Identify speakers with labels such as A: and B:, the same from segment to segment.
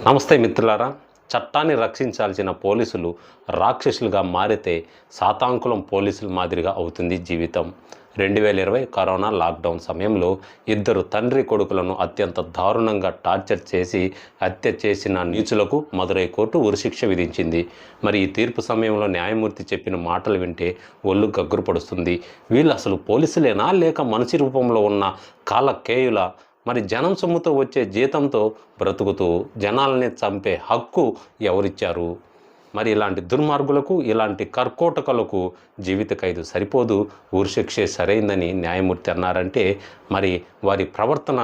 A: నమస్తే మిత్రులారా. చట్టాన్ని రక్షించాల్సిన పోలీసులు రాక్షసులుగా మారితే సాతాంకులం పోలీసుల మాదిరిగా అవుతుంది జీవితం. 2020 కరోనా లాక్డౌన్ సమయంలో ఇద్దరు తండ్రి కొడుకులను అత్యంత దారుణంగా టార్చర్ చేసి హత్య చేసిన నీచులకు మదురై కోర్టు ఉరిశిక్ష విధించింది. మరి ఈ తీర్పు సమయంలో న్యాయమూర్తి చెప్పిన మాటలు వింటే ఒళ్ళు గగ్గురు పడుస్తుంది. వీళ్ళు అసలు పోలీసులేనా లేక మనిషి రూపంలో ఉన్న కాలకేయుల? మరి జనం సొమ్ముతో వచ్చే జీతంతో బ్రతుకుతూ జనాలని చంపే హక్కు ఎవరిచ్చారు? మరి ఇలాంటి దుర్మార్గులకు, ఇలాంటి కర్కోటకులకు జీవిత ఖైదు సరిపోదు, ఉరిశిక్షే సరైందని న్యాయమూర్తి అన్నారంటే మరి వారి ప్రవర్తన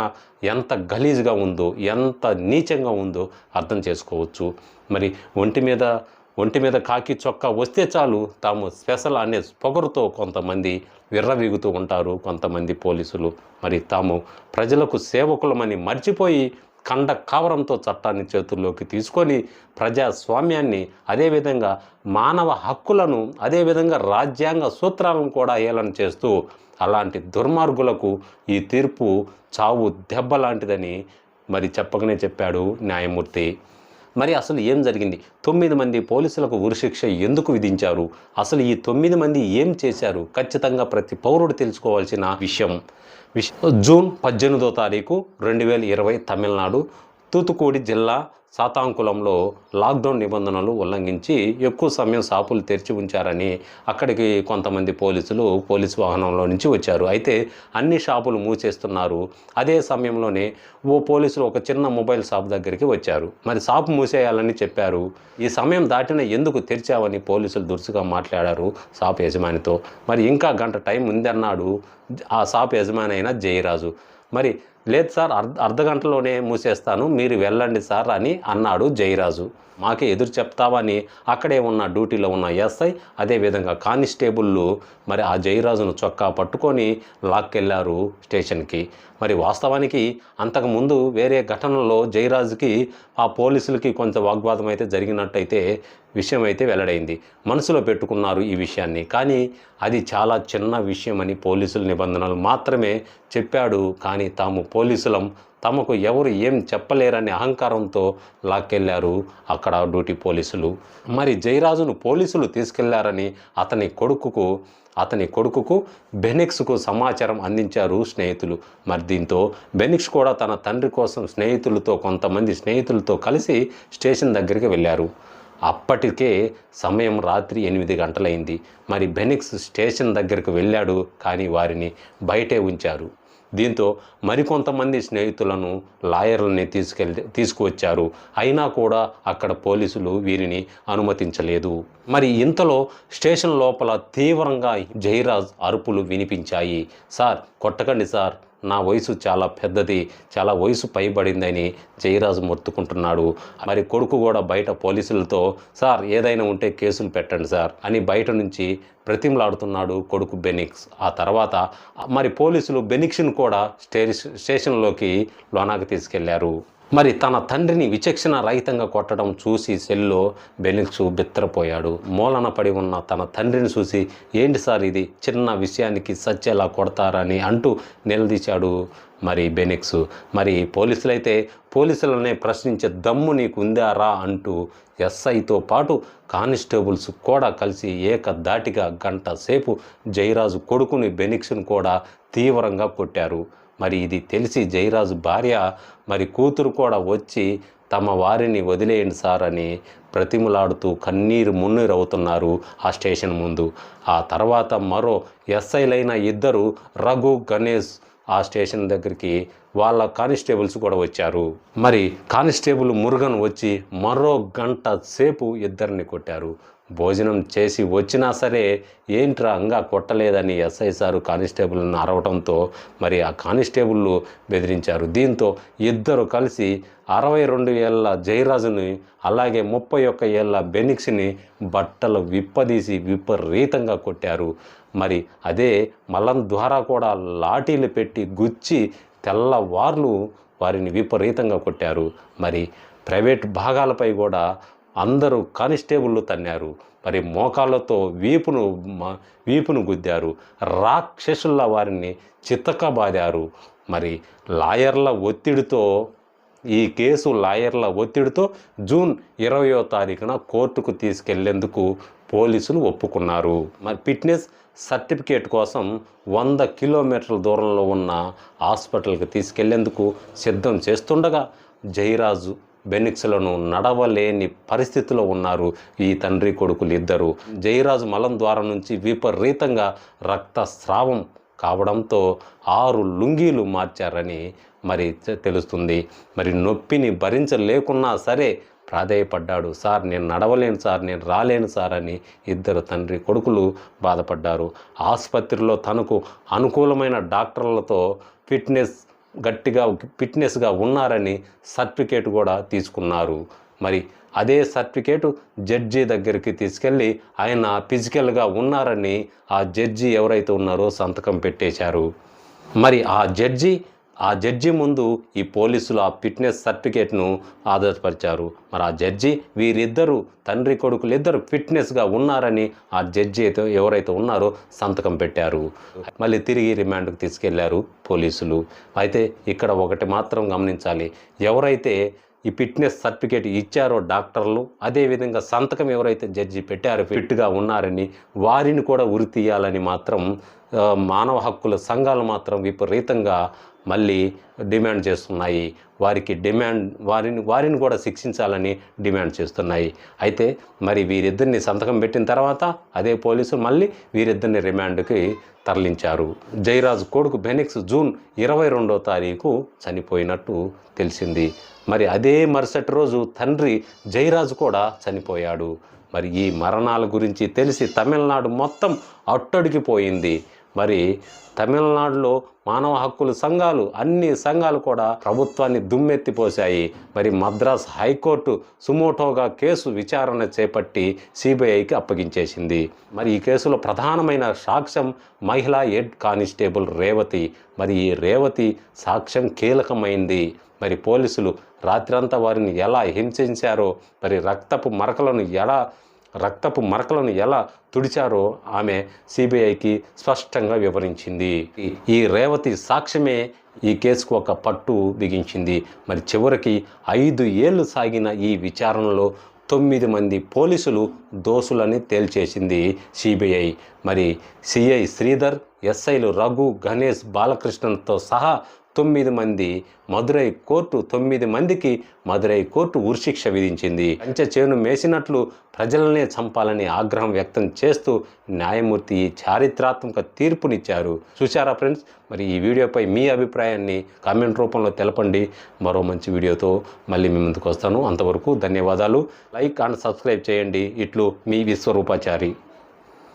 A: ఎంత గలీజ్గా ఉందో, ఎంత నీచంగా ఉందో అర్థం చేసుకోవచ్చు. మరి ఒంటి మీద కాకి చొక్కా వస్తే చాలు తాము స్పెషల్ అనే పొగరుతో కొంతమంది విర్రవీగుతూ ఉంటారు. కొంతమంది పోలీసులు మరి తాము ప్రజలకు సేవకులమని మర్చిపోయి కండ కావరంతో చట్టాన్ని చేతుల్లోకి తీసుకొని ప్రజాస్వామ్యాన్ని, అదేవిధంగా మానవ హక్కులను, అదేవిధంగా రాజ్యాంగ సూత్రాలను కూడా హేళన చేస్తూ అలాంటి దుర్మార్గులకు ఈ తీర్పు చావు దెబ్బ లాంటిదని మరి చెప్పకనే చెప్పాడు న్యాయమూర్తి. మరి అసలు ఏం జరిగింది? 9 మంది పోలీసులకు ఉరిశిక్ష ఎందుకు విధించారు? అసలు ఈ 9 మంది ఏం చేశారు? ఖచ్చితంగా ప్రతి పౌరుడు తెలుసుకోవాల్సిన విషయం. జూన్ 18వ తారీఖు 2020 తమిళనాడు తూతుకుడి జిల్లా సాతాంకులంలో లాక్డౌన్ నిబంధనలు ఉల్లంఘించి ఎక్కువ సమయం షాపులు తెరిచి ఉంచారని అక్కడికి కొంతమంది పోలీసు వాహనంలో నుంచి వచ్చారు. అయితే అన్ని షాపులు మూసేస్తున్నారు. అదే సమయంలోనే పోలీసులు ఒక చిన్న మొబైల్ షాప్ దగ్గరికి వచ్చారు. మరి షాప్ మూసేయాలని చెప్పారు. ఈ సమయం దాటిన ఎందుకు తెరిచావని పోలీసులు దురుసుగా మాట్లాడారు షాప్ యజమానితో. మరి ఇంకా గంట టైం ఉందన్నాడు ఆ షాప్ యజమాని అయిన జయరాజు. మరి లేదు సార్, అర్ధగంటలోనే మూసేస్తాను, మీరు వెళ్ళండి సార్ అని అన్నాడు జయరాజు. మాకే ఎదురు చెప్తావని అక్కడే ఉన్న డ్యూటీలో ఉన్న ఎస్ఐ, అదేవిధంగా కానిస్టేబుళ్ళు మరి ఆ జయరాజును చొక్కా పట్టుకొని లాక్కెళ్ళారు స్టేషన్కి. మరి వాస్తవానికి అంతకుముందు వేరే ఘటనలో జయరాజుకి ఆ పోలీసులకి కొంచెం వాగ్వాదం అయితే జరిగినట్టయితే విషయం అయితే వెల్లడైంది. మనసులో పెట్టుకున్నారు ఈ విషయాన్ని. కానీ అది చాలా చిన్న విషయం అని పోలీసుల నిబంధనలు మాత్రమే చెప్పాడు. కానీ తాము పోలీసులం, తమకు ఎవరు ఏం చెప్పలేరనే అహంకారంతో లాక్కెళ్ళారు అక్కడ డ్యూటీ పోలీసులు. మరి జయరాజును పోలీసులు తీసుకెళ్లారని అతని కొడుకుకు బెనిక్స్కు సమాచారం అందించారు స్నేహితులు. మరి దీంతో బెనిక్స్ కూడా తన తండ్రి కోసం కొంతమంది స్నేహితులతో కలిసి స్టేషన్ దగ్గరికి వెళ్ళారు. అప్పటికే సమయం రాత్రి 8 గంటలైంది. మరి బెనిక్స్ స్టేషన్ దగ్గరికి వెళ్ళాడు, కానీ వారిని బయటే ఉంచారు. దీంతో మరికొంతమంది స్నేహితులను, లాయర్లని తీసుకువచ్చారు. అయినా కూడా అక్కడ పోలీసులు వీరిని అనుమతించలేదు. మరి ఇంతలో స్టేషన్ లోపల తీవ్రంగా జయరాజ్ అరుపులు వినిపించాయి. సార్, కొట్టకండి సార్, నా వయసు చాలా పెద్దది, చాలా వయసు పైబడిందని జయరాజు మొత్తుకుంటున్నాడు. మరి కొడుకు కూడా బయట పోలీసులతో సార్ ఏదైనా ఉంటే కేసులు పెట్టండి సార్ అని బయట నుంచి ప్రతిమలాడుతున్నాడు కొడుకు బెనిక్స్. ఆ తర్వాత మరి పోలీసులు బెనిక్స్ను కూడా స్టేషన్లోకి లోనాకి తీసుకెళ్లారు. మరి తన తండ్రిని విచక్షణ రహితంగా కొట్టడం చూసి సెల్లో బెనిక్స్ బిత్తరపోయాడు. మూలన పడి ఉన్న తన తండ్రిని చూసి ఏంటి సార్ ఇది, చిన్న విషయానికి సచ్చేలా కొడతారని అంటూ నిలదీశాడు మరి బెనిక్స్. మరి పోలీసులనే ప్రశ్నించే దమ్ము నీకు ఉందారా అంటూ ఎస్ఐతో పాటు కానిస్టేబుల్స్ కూడా కలిసి ఏకధాటిగా గంట సేపు జయరాజు కొడుకుని బెనిక్స్ను కూడా తీవ్రంగా కొట్టారు. మరి ఇది తెలిసి జయరాజు భార్య మరి కూతురు కూడా వచ్చి తమ వారిని వదిలేయండి సార్ అని ప్రతిమలాడుతూ కన్నీరు మున్నీరు అవుతున్నారు ఆ స్టేషన్ ముందు. ఆ తర్వాత మరో ఎస్ఐలైన ఇద్దరు రఘు, గణేష్ ఆ స్టేషన్ దగ్గరికి వాళ్ళ కానిస్టేబుల్స్ కూడా వచ్చారు. మరి కానిస్టేబుల్ మురుగన్ వచ్చి మరో గంట సేపు ఇద్దరిని కొట్టారు. భోజనం చేసి వచ్చినా సరే ఏంట్రా అంగా కొట్టలేదని ఎస్ఐ సారు కానిస్టేబుల్ని అరవడంతో మరి ఆ కానిస్టేబుళ్ళు బెదిరించారు. దీంతో ఇద్దరు కలిసి 62 ఏళ్ల జయరాజుని అలాగే 31 ఏళ్ల బెనిక్స్ని బట్టలు విప్పదీసి విపరీతంగా కొట్టారు. మరి అదే మలం ద్వారా కూడా లాఠీలు పెట్టి గుచ్చి తెల్లవార్లు వారిని విపరీతంగా కొట్టారు. మరి ప్రైవేట్ భాగాలపై కూడా అందరూ కానిస్టేబుళ్ళు తన్నారు. మరి మోకాళ్ళతో వీపును గుద్దారు. రాక్షసుల్లా వారిని చితకబాదారు. మరి లాయర్ల ఒత్తిడితో ఈ కేసు లాయర్ల ఒత్తిడితో జూన్ 20వ తారీఖున కోర్టుకు తీసుకెళ్లేందుకు పోలీసులు ఒప్పుకున్నారు. మరి ఫిట్నెస్ సర్టిఫికేట్ కోసం 100 కిలోమీటర్ల దూరంలో ఉన్న హాస్పిటల్కి తీసుకెళ్లేందుకు సిద్ధం చేస్తుండగా జయరాజు బెనిక్స్లను నడవలేని పరిస్థితిలో ఉన్నారు ఈ తండ్రి కొడుకులు ఇద్దరు. జయరాజు మలం ద్వారం నుంచి విపరీతంగా రక్తస్రావం కావడంతో 6 లుంగీలు మార్చారని మరి తెలుస్తుంది. మరి నొప్పిని భరించలేకున్నా సరే ప్రాధేయపడ్డాడు. సార్ నేను నడవలేను సార్, నేను రాలేను సార్ అని ఇద్దరు తండ్రి కొడుకులు బాధపడ్డారు. ఆసుపత్రిలో తనకు అనుకూలమైన డాక్టర్లతో ఫిట్నెస్గా ఉన్నారని సర్టిఫికేట్ కూడా తీసుకున్నారు. మరి అదే సర్టిఫికేటు జడ్జి దగ్గరికి తీసుకెళ్ళి ఆయన ఫిజికల్గా ఉన్నారని ఆ జడ్జి ఎవరైతే ఉన్నారో సంతకం పెట్టేశారు. మరి ఆ జడ్జి ముందు ఈ పోలీసులు ఆ ఫిట్నెస్ సర్టిఫికేట్ను ఆధారపరిచారు. మరి ఆ జడ్జి వీరిద్దరూ తండ్రి కొడుకులు ఇద్దరు ఫిట్నెస్గా ఉన్నారని ఆ జడ్జి ఎవరైతే ఉన్నారో సంతకం పెట్టారు. మళ్ళీ తిరిగి రిమాండ్కు తీసుకెళ్లారు పోలీసులు. అయితే ఇక్కడ ఒకటి మాత్రం గమనించాలి, ఎవరైతే ఈ ఫిట్నెస్ సర్టిఫికేట్ ఇచ్చారో డాక్టర్లు, అదేవిధంగా సంతకం ఎవరైతే జడ్జి పెట్టారో ఫిట్గా ఉన్నారని వారిని కూడా ఉరి తీయాలని మాత్రం మానవ హక్కుల సంఘాలు మాత్రం విపరీతంగా మళ్ళీ డిమాండ్ చేస్తున్నాయి. వారిని కూడా శిక్షించాలని డిమాండ్ చేస్తున్నాయి. అయితే మరి వీరిద్దరిని సంతకం పెట్టిన తర్వాత అదే పోలీసులు మళ్ళీ వీరిద్దరిని రిమాండ్కి తరలించారు. జయరాజు కొడుకు బెనిక్స్ జూన్ 22వ తారీఖు చనిపోయినట్టు తెలిసింది. మరి అదే మరుసటి రోజు తండ్రి జయరాజు కూడా చనిపోయాడు. మరి ఈ మరణాల గురించి తెలిసి తమిళనాడు మొత్తం అట్టడికిపోయింది. మరి తమిళనాడులో మానవ హక్కుల సంఘాలు, అన్ని సంఘాలు కూడా ప్రభుత్వాన్ని దుమ్మెత్తిపోశాయి. మరి మద్రాస్ హైకోర్టు సుమోటోగా కేసు విచారణ చేపట్టి సిబిఐకి అప్పగించేసింది. మరి ఈ కేసులో ప్రధానమైన సాక్ష్యం మహిళా హెడ్ కానిస్టేబుల్ రేవతి. మరి ఈ రేవతి సాక్ష్యం కీలకమైంది. మరి పోలీసులు రాత్రంతా వారిని ఎలా హింసించారో, మరి రక్తపు మరకలను ఎలా తుడిచారో ఆమె సిబిఐకి స్పష్టంగా వివరించింది. ఈ రేవతి సాక్ష్యమే ఈ కేసుకు ఒక పట్టు బిగించింది. మరి చివరికి 5 ఏళ్ళు సాగిన ఈ విచారణలో 9 మంది పోలీసులు దోషులని తేల్చేసింది సిబిఐ. మరి సిఐ శ్రీధర్, ఎస్ఐలు రఘు, గణేష్, బాలకృష్ణన్తో సహా 9 మంది 9 మందికి మదురై కోర్టు ఉరిశిక్ష విధించింది. కంచె చేను మేసినట్లు ప్రజలనే చంపాలని ఆగ్రహం వ్యక్తం చేస్తూ న్యాయమూర్తి ఈ చారిత్రాత్మక తీర్పునిచ్చారు. చూశారా ఫ్రెండ్స్? మరి ఈ వీడియోపై మీ అభిప్రాయాన్ని కామెంట్ రూపంలో తెలపండి. మరో మంచి వీడియోతో మళ్ళీ మీ ముందుకు వస్తాను. అంతవరకు ధన్యవాదాలు. లైక్ అండ్ సబ్స్క్రైబ్ చేయండి. ఇట్లు మీ విశ్వరూపాచారి.